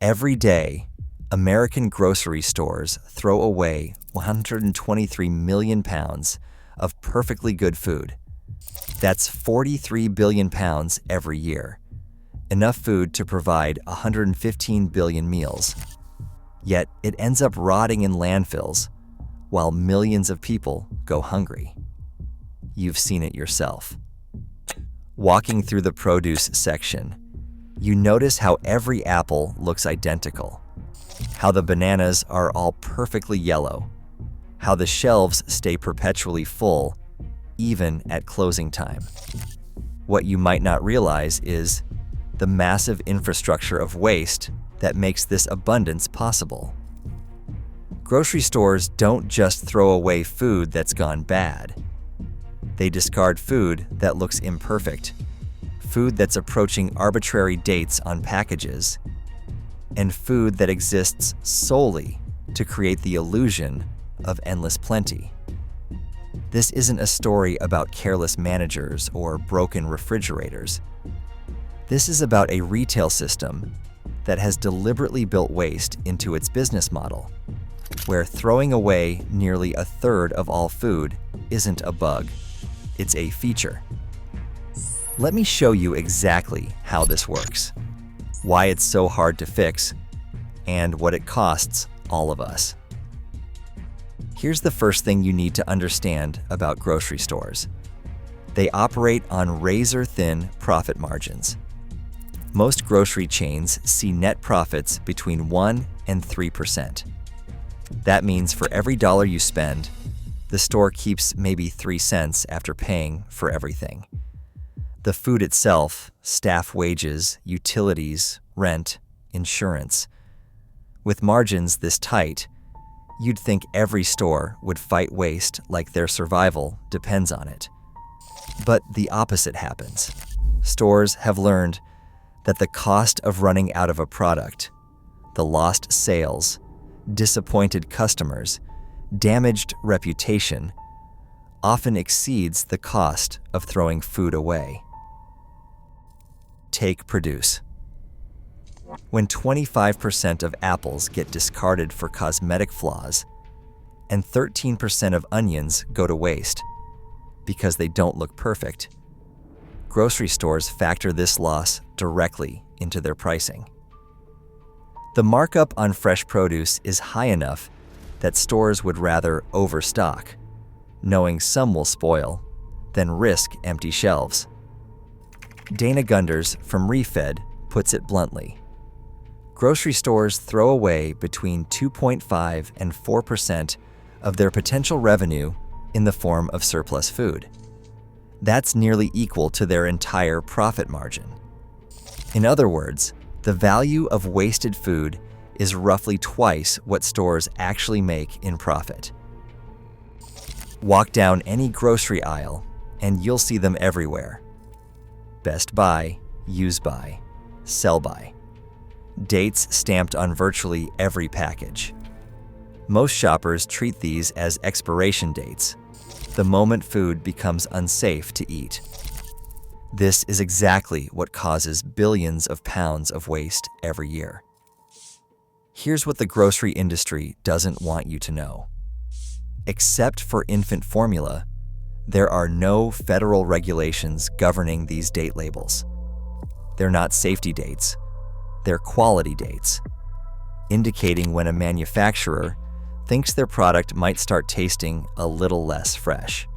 Every day, American grocery stores throw away 123 million pounds of perfectly good food. That's 43 billion pounds every year, enough food to provide 115 billion meals. Yet it ends up rotting in landfills while millions of people go hungry. You've seen it yourself. Walking through the produce section, you notice how every apple looks identical, how the bananas are all perfectly yellow, how the shelves stay perpetually full, even at closing time. What you might not realize is the massive infrastructure of waste that makes this abundance possible. Grocery stores don't just throw away food that's gone bad. They discard food that looks imperfect, food that's approaching arbitrary dates on packages, and food that exists solely to create the illusion of endless plenty. This isn't a story about careless managers or broken refrigerators. This is about a retail system that has deliberately built waste into its business model, where throwing away nearly a third of all food isn't a bug, it's a feature. Let me show you exactly how this works, why it's so hard to fix, and what it costs all of us. Here's the first thing you need to understand about grocery stores. They operate on razor-thin profit margins. Most grocery chains see net profits between 1% and 3%. That means for every dollar you spend, the store keeps maybe 3 cents after paying for everything. The food itself, staff wages, utilities, rent, insurance. With margins this tight, you'd think every store would fight waste like their survival depends on it. But the opposite happens. Stores have learned that the cost of running out of a product, the lost sales, disappointed customers, damaged reputation, often exceeds the cost of throwing food away. Take produce. When 25% of apples get discarded for cosmetic flaws, and 13% of onions go to waste because they don't look perfect, grocery stores factor this loss directly into their pricing. The markup on fresh produce is high enough that stores would rather overstock, knowing some will spoil, than risk empty shelves. Dana Gunders from Refed puts it bluntly. Grocery stores throw away between 2.5% and 4% of their potential revenue in the form of surplus food. That's nearly equal to their entire profit margin. In other words, the value of wasted food is roughly twice what stores actually make in profit. Walk down any grocery aisle and you'll see them everywhere. Best Buy, Use By, Sell By. Dates stamped on virtually every package. Most shoppers treat these as expiration dates, the moment food becomes unsafe to eat. This is exactly what causes billions of pounds of waste every year. Here's what the grocery industry doesn't want you to know. Except for infant formula, there are no federal regulations governing these date labels. They're not safety dates, they're quality dates, indicating when a manufacturer thinks their product might start tasting a little less fresh.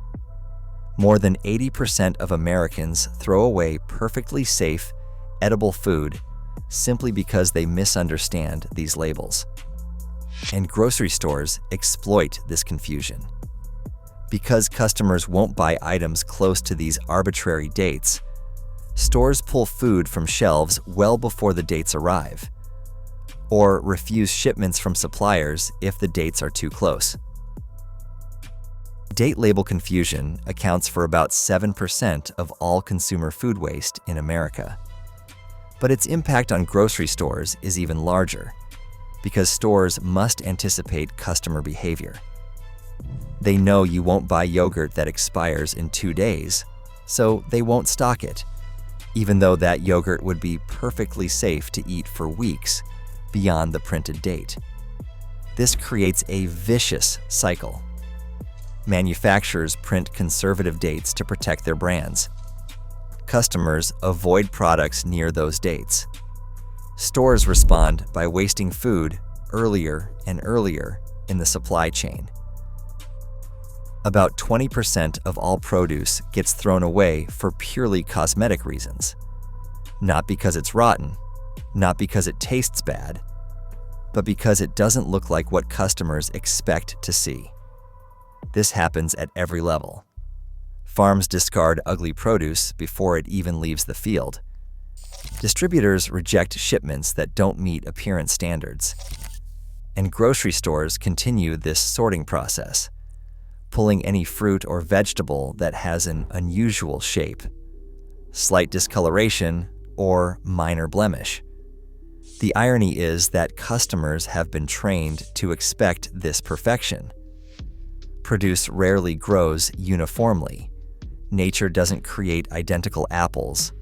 More than 80% of Americans throw away perfectly safe, edible food simply because they misunderstand these labels. And grocery stores exploit this confusion. Because customers won't buy items close to these arbitrary dates, stores pull food from shelves well before the dates arrive, or refuse shipments from suppliers if the dates are too close. Date label confusion accounts for about 7% of all consumer food waste in America. But its impact on grocery stores is even larger, because stores must anticipate customer behavior. They know you won't buy yogurt that expires in 2 days, so they won't stock it, even though that yogurt would be perfectly safe to eat for weeks, beyond the printed date. This creates a vicious cycle. Manufacturers print conservative dates to protect their brands. Customers avoid products near those dates. Stores respond by wasting food earlier and earlier in the supply chain. About 20% of all produce gets thrown away for purely cosmetic reasons. Not because it's rotten, not because it tastes bad, but because it doesn't look like what customers expect to see. This happens at every level. Farms discard ugly produce before it even leaves the field. Distributors reject shipments that don't meet appearance standards. And grocery stores continue this sorting process, pulling any fruit or vegetable that has an unusual shape, slight discoloration, or minor blemish. The irony is that customers have been trained to expect this perfection. Produce rarely grows uniformly. Nature doesn't create identical apples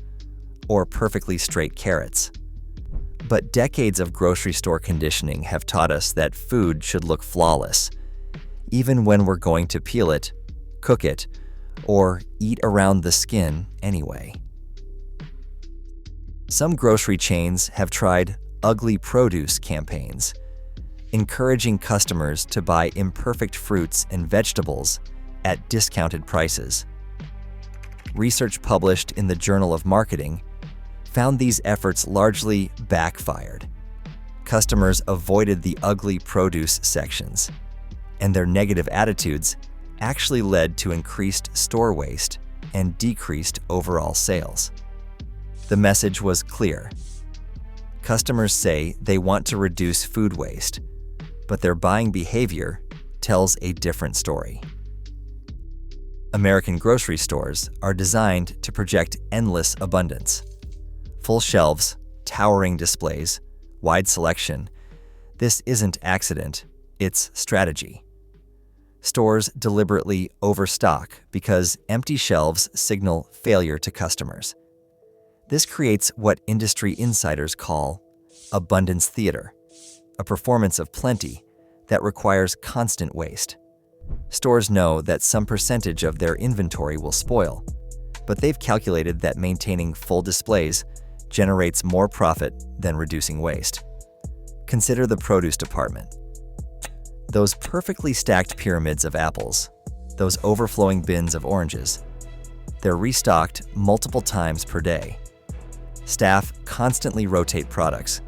or perfectly straight carrots. But decades of grocery store conditioning have taught us that food should look flawless, even when we're going to peel it, cook it, or eat around the skin anyway. Some grocery chains have tried ugly produce campaigns, encouraging customers to buy imperfect fruits and vegetables at discounted prices. Research published in the Journal of Marketing found these efforts largely backfired. Customers avoided the ugly produce sections, and their negative attitudes actually led to increased store waste and decreased overall sales. The message was clear. Customers say they want to reduce food waste, but their buying behavior tells a different story. American grocery stores are designed to project endless abundance. Full shelves, towering displays, wide selection. This isn't accident, it's strategy. Stores deliberately overstock because empty shelves signal failure to customers. This creates what industry insiders call abundance theater, a performance of plenty that requires constant waste. Stores know that some percentage of their inventory will spoil, but they've calculated that maintaining full displays generates more profit than reducing waste. Consider the produce department. Those perfectly stacked pyramids of apples, those overflowing bins of oranges, they're restocked multiple times per day. Staff constantly rotate products,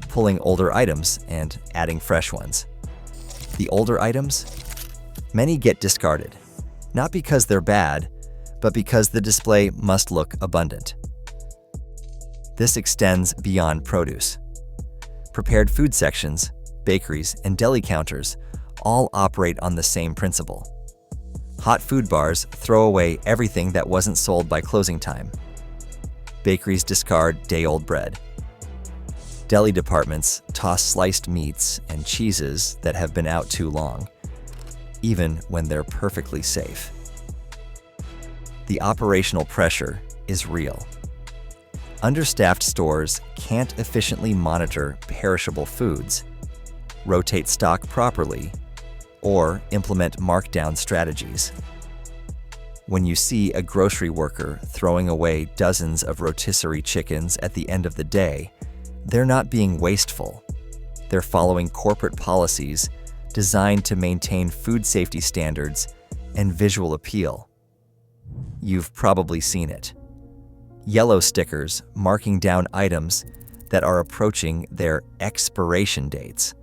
pulling older items and adding fresh ones. The older items? Many get discarded, not because they're bad, but because the display must look abundant. This extends beyond produce. Prepared food sections, bakeries, and deli counters all operate on the same principle. Hot food bars throw away everything that wasn't sold by closing time. Bakeries discard day-old bread. Deli departments toss sliced meats and cheeses that have been out too long, even when they're perfectly safe. The operational pressure is real. Understaffed stores can't efficiently monitor perishable foods, rotate stock properly, or implement markdown strategies. When you see a grocery worker throwing away dozens of rotisserie chickens at the end of the day, they're not being wasteful. They're following corporate policies designed to maintain food safety standards and visual appeal. You've probably seen it. Yellow stickers marking down items that are approaching their expiration dates.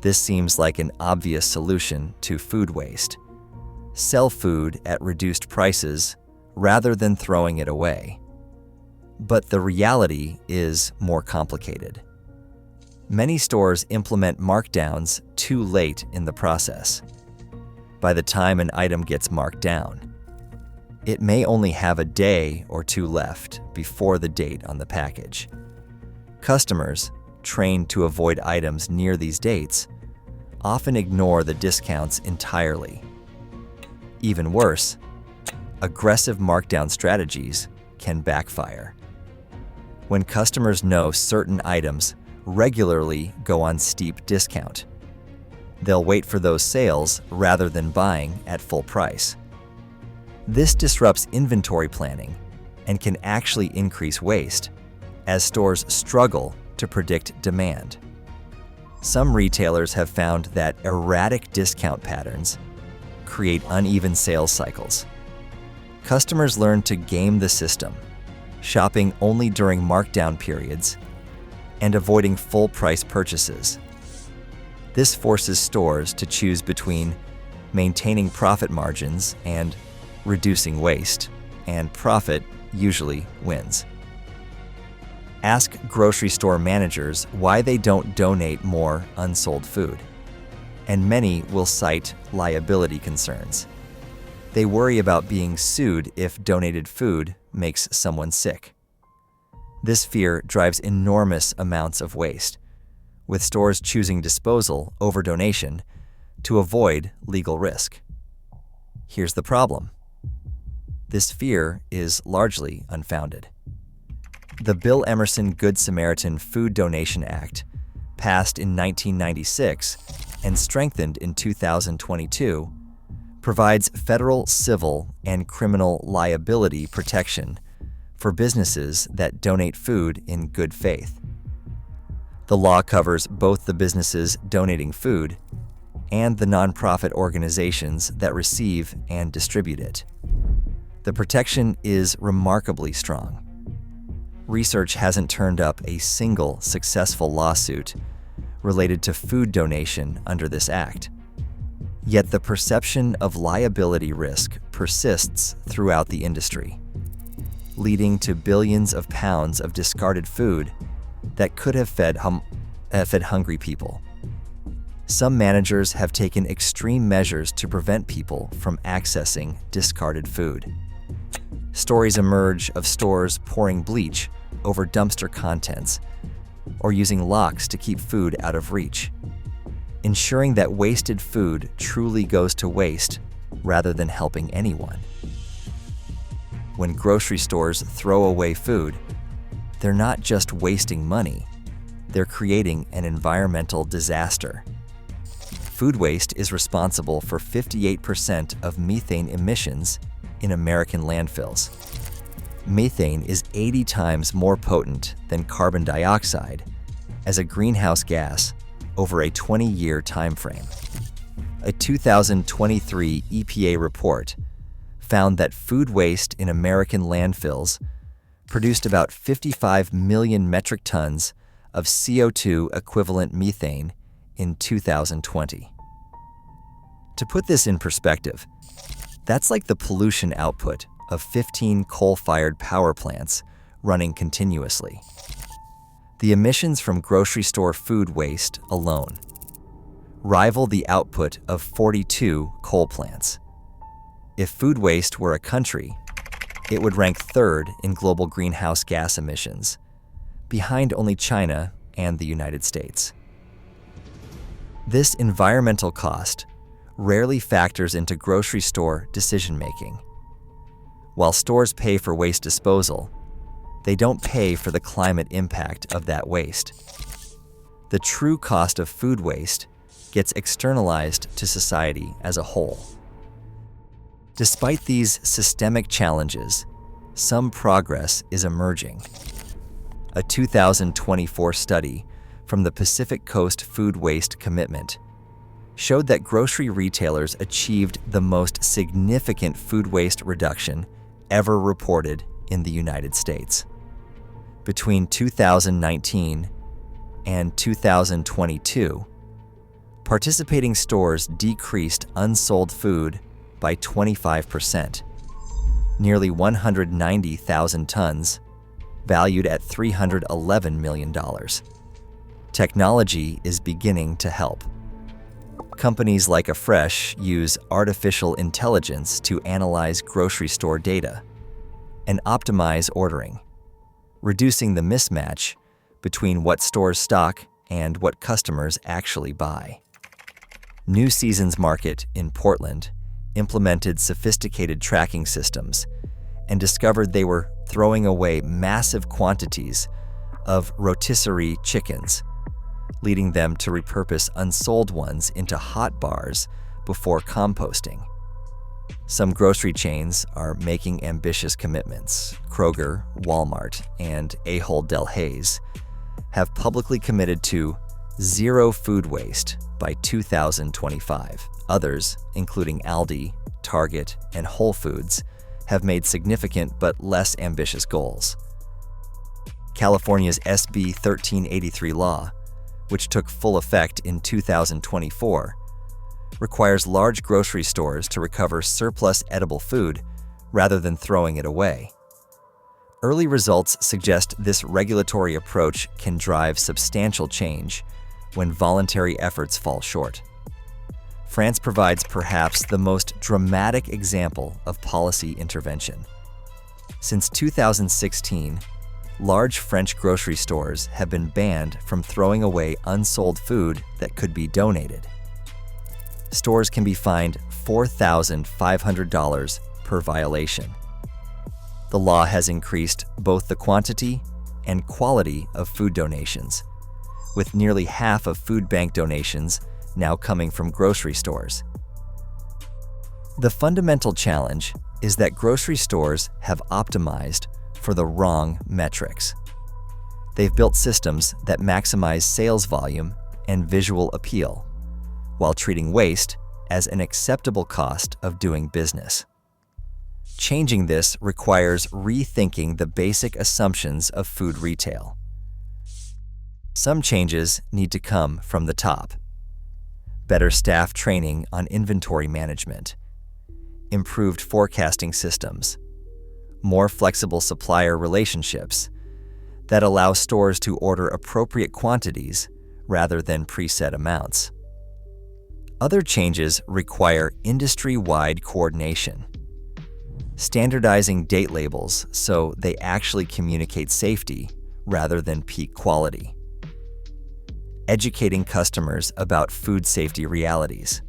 This seems like an obvious solution to food waste. Sell food at reduced prices rather than throwing it away. But the reality is more complicated. Many stores implement markdowns too late in the process. By the time an item gets marked down, it may only have a day or two left before the date on the package. Customers, trained to avoid items near these dates, often ignore the discounts entirely. Even worse, aggressive markdown strategies can backfire. When customers know certain items regularly go on steep discount. They'll wait for those sales rather than buying at full price. This disrupts inventory planning and can actually increase waste, as stores struggle to predict demand. Some retailers have found that erratic discount patterns create uneven sales cycles. Customers learn to game the system, shopping only during markdown periods and avoiding full-price purchases. This forces stores to choose between maintaining profit margins and reducing waste, and profit usually wins. Ask grocery store managers why they don't donate more unsold food, and many will cite liability concerns. They worry about being sued if donated food makes someone sick. This fear drives enormous amounts of waste, with stores choosing disposal over donation to avoid legal risk. Here's the problem. This fear is largely unfounded. The Bill Emerson Good Samaritan Food Donation Act, passed in 1996 and strengthened in 2022, provides federal civil and criminal liability protection for businesses that donate food in good faith. The law covers both the businesses donating food and the nonprofit organizations that receive and distribute it. The protection is remarkably strong. Research hasn't turned up a single successful lawsuit related to food donation under this act. Yet the perception of liability risk persists throughout the industry, leading to billions of pounds of discarded food that could have fed hungry people. Some managers have taken extreme measures to prevent people from accessing discarded food. Stories emerge of stores pouring bleach over dumpster contents or using locks to keep food out of reach, ensuring that wasted food truly goes to waste rather than helping anyone. When grocery stores throw away food, they're not just wasting money, they're creating an environmental disaster. Food waste is responsible for 58% of methane emissions in American landfills. Methane is 80 times more potent than carbon dioxide as a greenhouse gas over a 20-year time frame. A 2023 EPA report found that food waste in American landfills produced about 55 million metric tons of CO2 equivalent methane in 2020. To put this in perspective, that's like the pollution output of 15 coal-fired power plants running continuously. The emissions from grocery store food waste alone rival the output of 42 coal plants. If food waste were a country, it would rank third in global greenhouse gas emissions, behind only China and the United States. This environmental cost rarely factors into grocery store decision-making. While stores pay for waste disposal, they don't pay for the climate impact of that waste. The true cost of food waste gets externalized to society as a whole. Despite these systemic challenges, some progress is emerging. A 2024 study from the Pacific Coast Food Waste Commitment showed that grocery retailers achieved the most significant food waste reduction ever reported in the United States. Between 2019 and 2022, participating stores decreased unsold food by 25%, nearly 190,000 tons, valued at $311 million. Technology is beginning to help. Companies like Afresh use artificial intelligence to analyze grocery store data and optimize ordering, reducing the mismatch between what stores stock and what customers actually buy. New Seasons Market in Portland implemented sophisticated tracking systems and discovered they were throwing away massive quantities of rotisserie chickens leading them to repurpose unsold ones into hot bars before composting. Some grocery chains are making ambitious commitments. Kroger, Walmart, and Ahold Delhaize have publicly committed to zero food waste by 2025. Others, including Aldi, Target, and Whole Foods, have made significant but less ambitious goals. California's SB 1383 law, which took full effect in 2024, requires large grocery stores to recover surplus edible food rather than throwing it away. Early results suggest this regulatory approach can drive substantial change when voluntary efforts fall short. France provides perhaps the most dramatic example of policy intervention. Since 2016, large French grocery stores have been banned from throwing away unsold food that could be donated. Stores can be fined $4,500 per violation. The law has increased both the quantity and quality of food donations, with nearly half of food bank donations now coming from grocery stores. The fundamental challenge is that grocery stores have optimized for the wrong metrics. They've built systems that maximize sales volume and visual appeal, while treating waste as an acceptable cost of doing business. Changing this requires rethinking the basic assumptions of food retail. Some changes need to come from the top. Better staff training on inventory management, improved forecasting systems, more flexible supplier relationships that allow stores to order appropriate quantities rather than preset amounts. Other changes require industry-wide coordination, standardizing date labels so they actually communicate safety rather than peak quality, educating customers about food safety realities,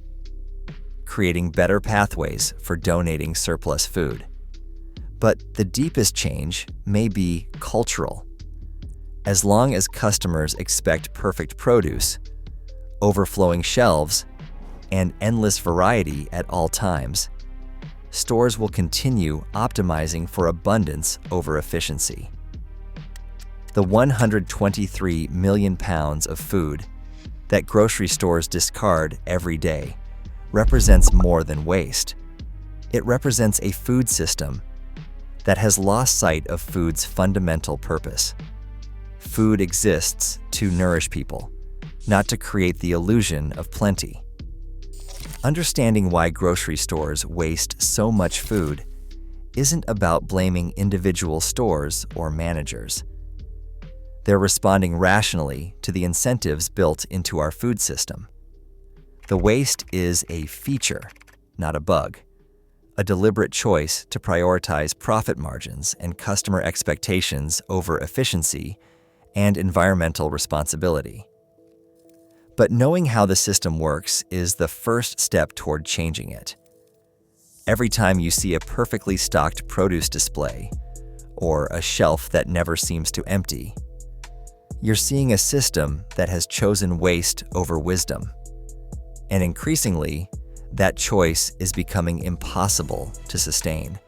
creating better pathways for donating surplus food. But the deepest change may be cultural. As long as customers expect perfect produce, overflowing shelves, and endless variety at all times, stores will continue optimizing for abundance over efficiency. The 123 million pounds of food that grocery stores discard every day represents more than waste. It represents a food system that has lost sight of food's fundamental purpose. Food exists to nourish people, not to create the illusion of plenty. Understanding why grocery stores waste so much food isn't about blaming individual stores or managers. They're responding rationally to the incentives built into our food system. The waste is a feature, not a bug, a deliberate choice to prioritize profit margins and customer expectations over efficiency and environmental responsibility. But knowing how the system works is the first step toward changing it. Every time you see a perfectly stocked produce display or a shelf that never seems to empty, you're seeing a system that has chosen waste over wisdom. And increasingly, that choice is becoming impossible to sustain.